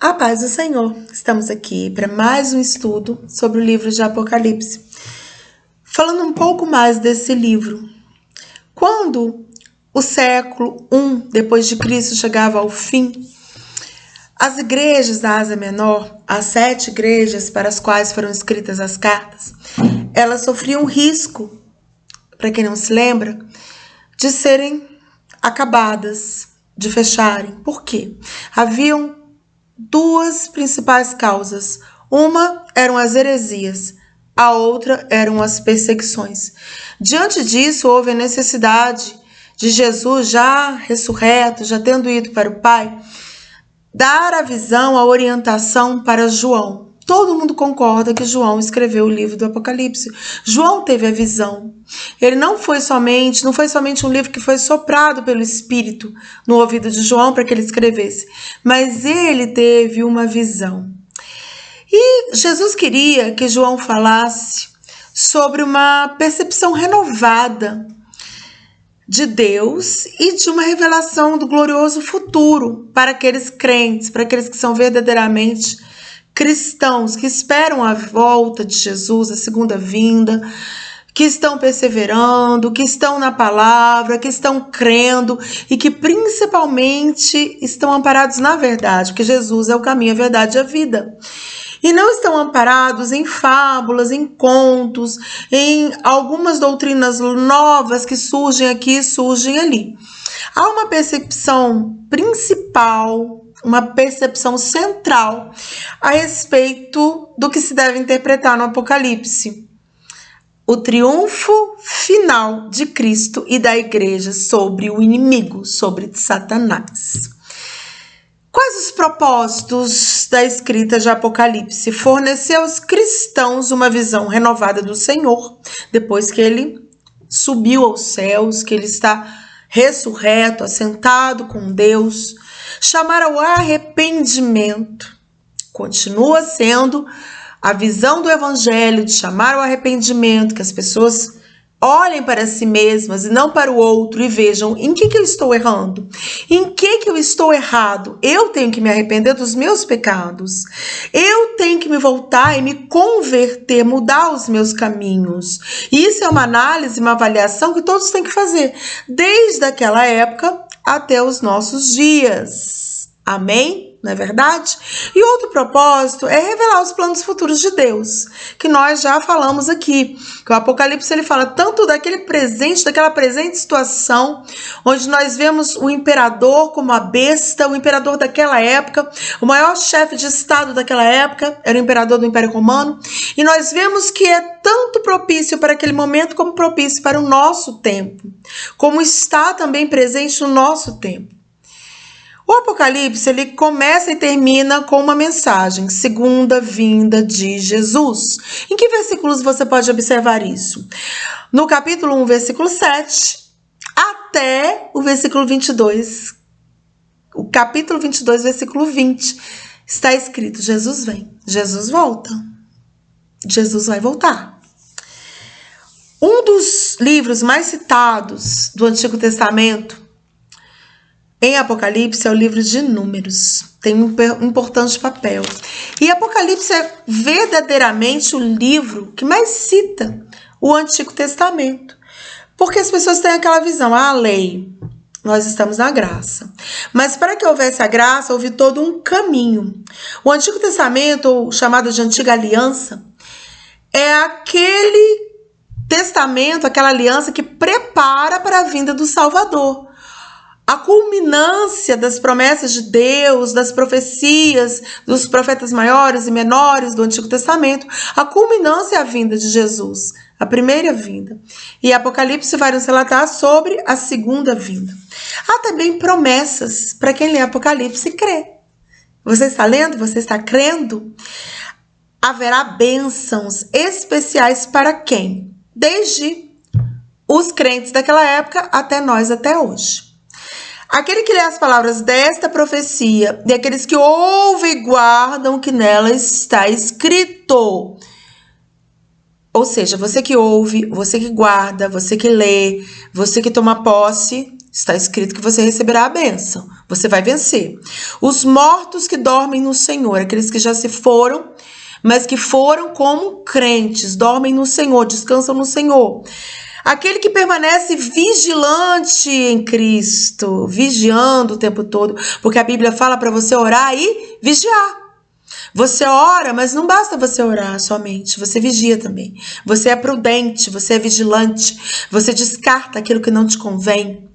A paz do Senhor. Estamos aqui para mais um estudo sobre o livro de Apocalipse. Falando um pouco mais desse livro. Quando o século I depois de Cristo chegava ao fim, as igrejas da Ásia Menor, as 7 igrejas para as quais foram escritas as cartas, elas sofriam risco, para quem não se lembra, de serem acabadas, de fecharem. Por quê? Haviam 2 principais causas. Uma eram as heresias, a outra eram as perseguições. Diante disso, houve a necessidade de Jesus, já ressurreto, já tendo ido para o Pai, dar a visão, a orientação para João. Todo mundo concorda que João escreveu o livro do Apocalipse. João teve a visão. Ele não foi somente um livro que foi soprado pelo Espírito no ouvido de João para que ele escrevesse, mas ele teve uma visão. E Jesus queria que João falasse sobre uma percepção renovada de Deus e de uma revelação do glorioso futuro para aqueles crentes, para aqueles que são verdadeiramente cristãos, que esperam a volta de Jesus, a segunda vinda, que estão perseverando, que estão na palavra, que estão crendo e que principalmente estão amparados na verdade, porque Jesus é o caminho, a verdade e a vida. E não estão amparados em fábulas, em contos, em algumas doutrinas novas que surgem aqui e surgem ali. Há uma percepção principal, uma percepção central a respeito do que se deve interpretar no Apocalipse. O triunfo final de Cristo e da igreja sobre o inimigo, sobre Satanás. Quais os propósitos da escrita de Apocalipse? Fornecer aos cristãos uma visão renovada do Senhor, depois que ele subiu aos céus, que ele está ressurreto, assentado com Deus. Chamar ao arrependimento. Continua sendo a visão do evangelho de chamar ao arrependimento, que as pessoas olhem para si mesmas e não para o outro e vejam em que eu estou errando, em que eu estou errado. Eu tenho que me arrepender dos meus pecados. Eu tenho que me voltar e me converter, mudar os meus caminhos. Isso é uma análise, uma avaliação que todos têm que fazer, desde aquela época até os nossos dias. Amém? Não é verdade? E outro propósito é revelar os planos futuros de Deus, que nós já falamos aqui, que o Apocalipse ele fala tanto daquele presente, daquela presente situação, onde nós vemos o imperador como a besta, o imperador daquela época, o maior chefe de estado daquela época, era o imperador do Império Romano, e nós vemos que é tanto propício para aquele momento, como propício para o nosso tempo, como está também presente no nosso tempo. O Apocalipse, ele começa e termina com uma mensagem, segunda vinda de Jesus. Em que versículos você pode observar isso? No capítulo 1, versículo 7, até o versículo 22. O capítulo 22, versículo 20, está escrito: Jesus vem, Jesus volta, Jesus vai voltar. Um dos livros mais citados do Antigo Testamento em Apocalipse é o livro de Números, tem um importante papel. E Apocalipse é verdadeiramente o livro que mais cita o Antigo Testamento, porque as pessoas têm aquela visão, a lei, nós estamos na graça. Mas para que houvesse a graça, houve todo um caminho. O Antigo Testamento, ou chamado de Antiga Aliança, é aquele testamento, aquela aliança que prepara para a vinda do Salvador. A culminância das promessas de Deus, das profecias dos profetas maiores e menores do Antigo Testamento, a culminância é a vinda de Jesus, a primeira vinda. E Apocalipse vai nos relatar sobre a segunda vinda. Há também promessas para quem lê Apocalipse e crê. Você está lendo? Você está crendo? Haverá bênçãos especiais para quem? Desde os crentes daquela época até nós, até hoje. Aquele que lê as palavras desta profecia e aqueles que ouvem e guardam o que nela está escrito. Ou seja, você que ouve, você que guarda, você que lê, você que toma posse, Está escrito que você receberá a bênção. Você vai vencer. Os mortos que dormem no Senhor, aqueles que já se foram, mas que foram como crentes, dormem no Senhor, descansam no Senhor. Aquele que permanece vigilante em Cristo, vigiando o tempo todo, porque a Bíblia fala para você orar e vigiar. Você ora, mas não basta você orar somente, você vigia também. Você é prudente, você é vigilante, você descarta aquilo que não te convém.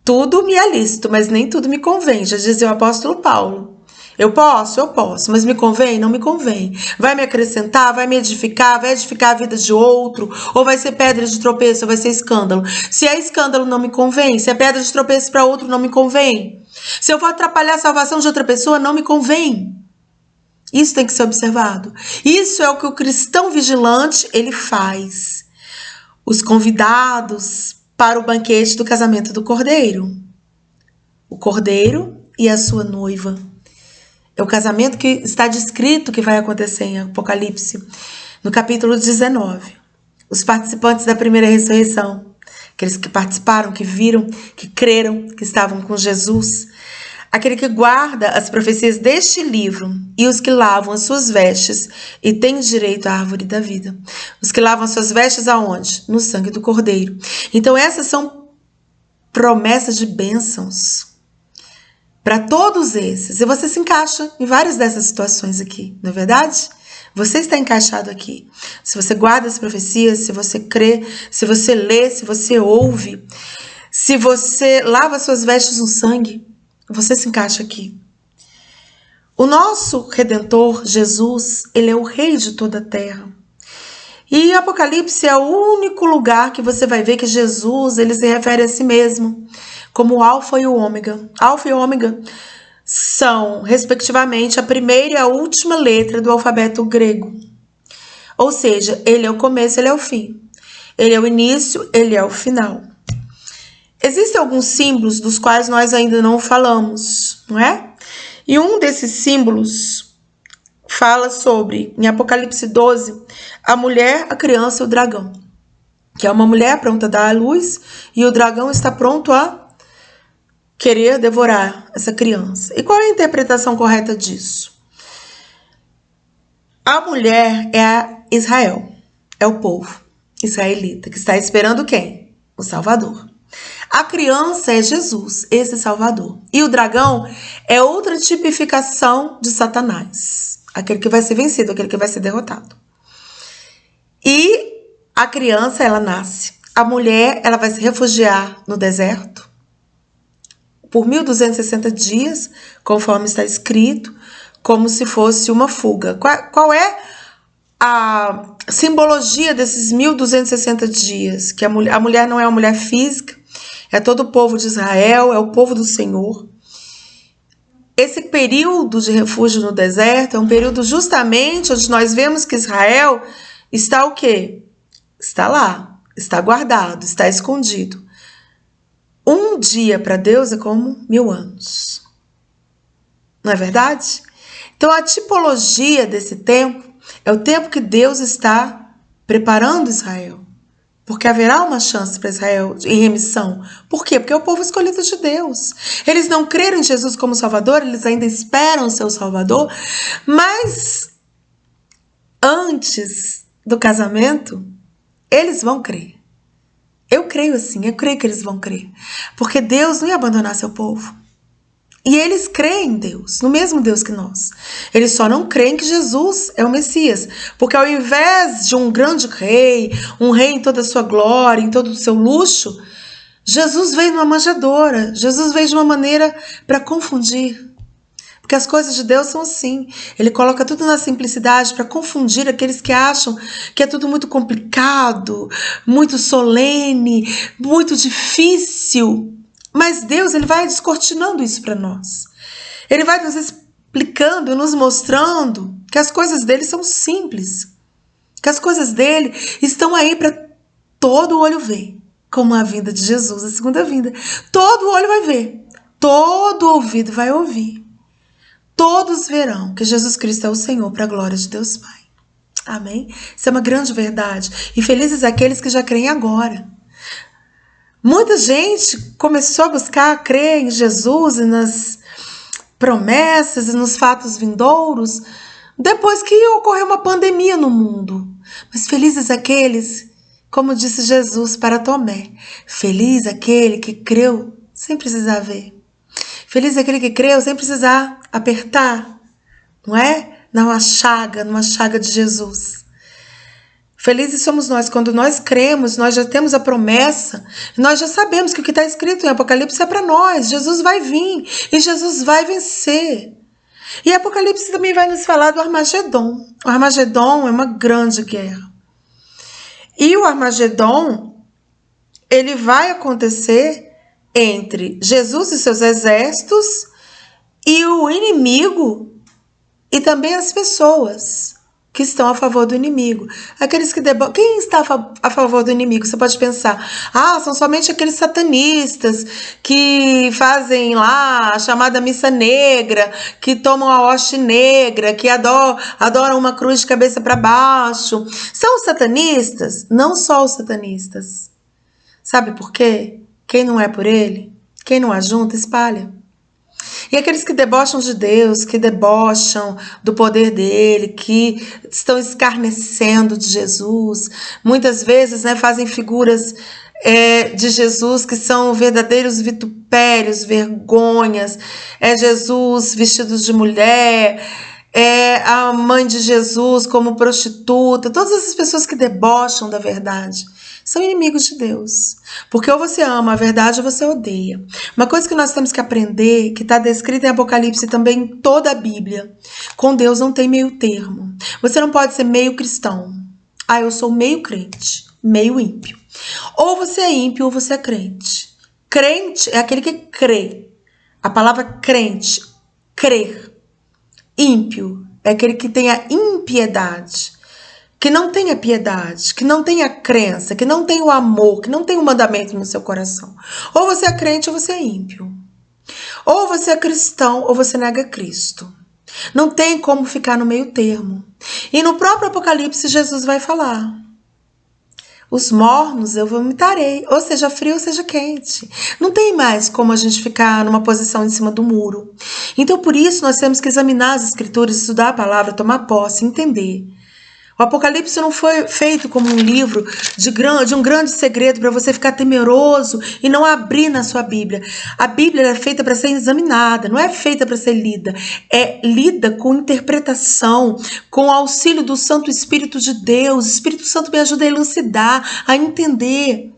Tudo me é lícito, mas nem tudo me convém, já dizia o apóstolo Paulo. Eu posso, mas me convém? Não me convém. Vai me acrescentar, vai me edificar, vai edificar a vida de outro, ou vai ser pedra de tropeço, ou vai ser escândalo. Se é escândalo, não me convém. Se é pedra de tropeço para outro, não me convém. Se eu vou atrapalhar a salvação de outra pessoa, não me convém. Isso tem que ser observado. Isso é o que o cristão vigilante, ele faz. Os convidados para o banquete do casamento do Cordeiro. O Cordeiro e a sua noiva. É o casamento que está descrito que vai acontecer em Apocalipse, no capítulo 19. Os participantes da primeira ressurreição, aqueles que participaram, que viram, que creram, que estavam com Jesus, aquele que guarda as profecias deste livro e os que lavam as suas vestes e têm direito à árvore da vida. Os que lavam as suas vestes aonde? No sangue do Cordeiro. Então essas são promessas de bênçãos para todos esses. E você se encaixa em várias dessas situações aqui, não é verdade? Você está encaixado aqui. Se você guarda as profecias, se você crê, se você lê, se você ouve, se você lava suas vestes no sangue, você se encaixa aqui. O nosso Redentor, Jesus, ele é o Rei de toda a terra. E Apocalipse é o único lugar que você vai ver que Jesus, ele se refere a si mesmo como o Alfa e o Ômega. Alfa e Ômega são, respectivamente, a primeira e a última letra do alfabeto grego. Ou seja, ele é o começo, ele é o fim. Ele é o início, ele é o final. Existem alguns símbolos dos quais nós ainda não falamos, não é? E um desses símbolos fala sobre, em Apocalipse 12, a mulher, a criança e o dragão. Que é uma mulher pronta a dar à luz e o dragão está pronto a querer devorar essa criança. E qual é a interpretação correta disso? A mulher é a Israel, é o povo israelita, que está esperando quem? O Salvador. A criança é Jesus, esse Salvador. E o dragão é outra tipificação de Satanás, aquele que vai ser vencido, aquele que vai ser derrotado. E a criança, ela nasce. A mulher, ela vai se refugiar no deserto por 1260 dias, conforme está escrito, como se fosse uma fuga. Qual é a simbologia desses 1260 dias? Que a mulher não é uma mulher física, é todo o povo de Israel, é o povo do Senhor. Esse período de refúgio no deserto é um período justamente onde nós vemos que Israel está o quê? Está lá, está guardado, está escondido. Um dia para Deus é como 1000 anos. Não é verdade? Então a tipologia desse tempo é o tempo que Deus está preparando Israel. Porque haverá uma chance para Israel em remissão. Por quê? Porque é o povo escolhido de Deus. Eles não creram em Jesus como Salvador, eles ainda esperam o seu Salvador. Mas antes do casamento, eles vão crer. Eu creio assim, eu creio que eles vão crer. Porque Deus não ia abandonar seu povo. E eles creem em Deus, no mesmo Deus que nós. Eles só não creem que Jesus é o Messias. Porque ao invés de um grande rei, um rei em toda a sua glória, em todo o seu luxo, Jesus veio numa manjedoura. Jesus veio de uma maneira para confundir. Porque as coisas de Deus são assim. Ele coloca tudo na simplicidade para confundir aqueles que acham que é tudo muito complicado, muito solene, muito difícil. Mas Deus, ele vai descortinando isso para nós. Ele vai nos explicando, nos mostrando que as coisas dele são simples. Que as coisas dele estão aí para todo olho ver. Como a vinda de Jesus, a segunda vinda. Todo olho vai ver. Todo ouvido vai ouvir. Todos verão que Jesus Cristo é o Senhor para a glória de Deus Pai. Amém? Isso é uma grande verdade. E felizes aqueles que já creem agora. Muita gente começou a buscar crer em Jesus e nas promessas e nos fatos vindouros depois que ocorreu uma pandemia no mundo. Mas felizes aqueles, como disse Jesus para Tomé, feliz aquele que creu sem precisar ver. Feliz aquele que creu sem precisar apertar, não é? Numa chaga de Jesus. Felizes somos nós quando nós cremos, nós já temos a promessa, nós já sabemos que o que está escrito em Apocalipse é para nós. Jesus vai vir e Jesus vai vencer. E Apocalipse também vai nos falar do Armagedon. O Armagedon é uma grande guerra. E o Armagedon, ele vai acontecer entre Jesus e seus exércitos e o inimigo e também as pessoas que estão a favor do inimigo. Aqueles que Quem está a favor do inimigo? Você pode pensar, são somente aqueles satanistas que fazem lá a chamada missa negra, que tomam a hoste negra, que adoram uma cruz de cabeça para baixo. São os satanistas? Não só os satanistas. Sabe por quê? Quem não é por ele, quem não ajunta, espalha. E aqueles que debocham de Deus, que debocham do poder dele, que estão escarnecendo de Jesus, muitas vezes, né, fazem figuras de Jesus que são verdadeiros vitupérios, vergonhas. É Jesus vestido de mulher, é a mãe de Jesus como prostituta. Todas essas pessoas que debocham da verdade são inimigos de Deus. Porque ou você ama a verdade ou você odeia. Uma coisa que nós temos que aprender, que está descrita em Apocalipse e também em toda a Bíblia, com Deus não tem meio termo. Você não pode ser meio cristão. Eu sou meio crente, meio ímpio. Ou você é ímpio ou você é crente. Crente é aquele que crê. A palavra crente, crer. Ímpio é aquele que tem a impiedade, que não tem a piedade, que não tem a crença, que não tem o amor, que não tem o mandamento no seu coração. Ou você é crente ou você é ímpio. Ou você é cristão ou você nega Cristo. Não tem como ficar no meio termo. E no próprio Apocalipse Jesus vai falar: os mornos eu vomitarei, ou seja frio ou seja quente. Não tem mais como a gente ficar numa posição em cima do muro. Então por isso nós temos que examinar as escrituras, estudar a palavra, tomar posse, entender. O Apocalipse não foi feito como um livro de um grande segredo para você ficar temeroso e não abrir na sua Bíblia. A Bíblia é feita para ser examinada, não é feita para ser lida. É lida com interpretação, com o auxílio do Santo Espírito de Deus. O Espírito Santo me ajuda a elucidar, a entender.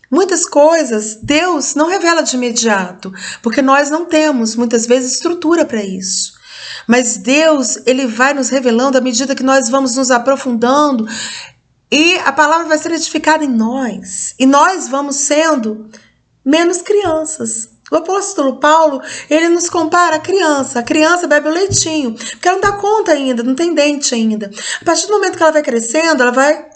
Muitas coisas Deus não revela de imediato, porque nós não temos, muitas vezes, estrutura para isso. Mas Deus, ele vai nos revelando à medida que nós vamos nos aprofundando e a palavra vai ser edificada em nós. E nós vamos sendo menos crianças. O apóstolo Paulo, ele nos compara à criança. A criança bebe o leitinho, porque ela não dá conta ainda, não tem dente ainda. A partir do momento que ela vai crescendo, ela vai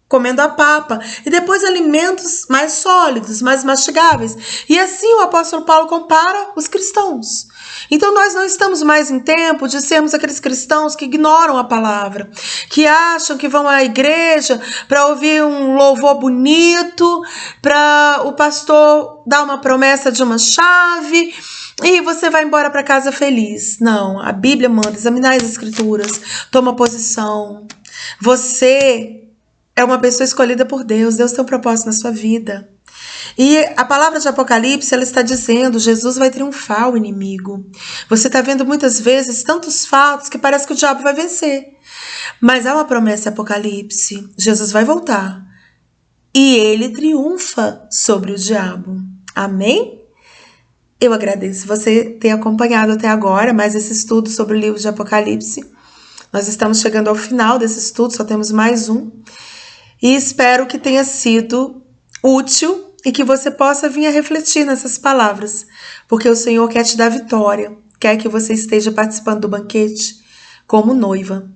comendo a papa, e depois alimentos mais sólidos, mais mastigáveis. E assim o apóstolo Paulo compara os cristãos. Então nós não estamos mais em tempo de sermos aqueles cristãos que ignoram a palavra, que acham que vão à igreja para ouvir um louvor bonito, para o pastor dar uma promessa de uma chave e você vai embora para casa feliz. Não, a Bíblia manda examinar as escrituras, toma posição. Você é uma pessoa escolhida por Deus. Deus tem um propósito na sua vida. E a palavra de Apocalipse, ela está dizendo, Jesus vai triunfar o inimigo. Você está vendo muitas vezes tantos fatos que parece que o diabo vai vencer. Mas há uma promessa em Apocalipse. Jesus vai voltar. E ele triunfa sobre o diabo. Amém? Eu agradeço você ter acompanhado até agora mais esse estudo sobre o livro de Apocalipse. Nós estamos chegando ao final desse estudo, só temos mais um. E espero que tenha sido útil e que você possa vir a refletir nessas palavras, porque o Senhor quer te dar vitória, quer que você esteja participando do banquete como noiva,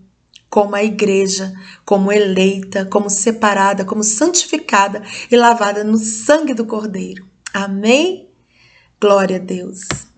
como a igreja, como eleita, como separada, como santificada e lavada no sangue do Cordeiro. Amém? Glória a Deus.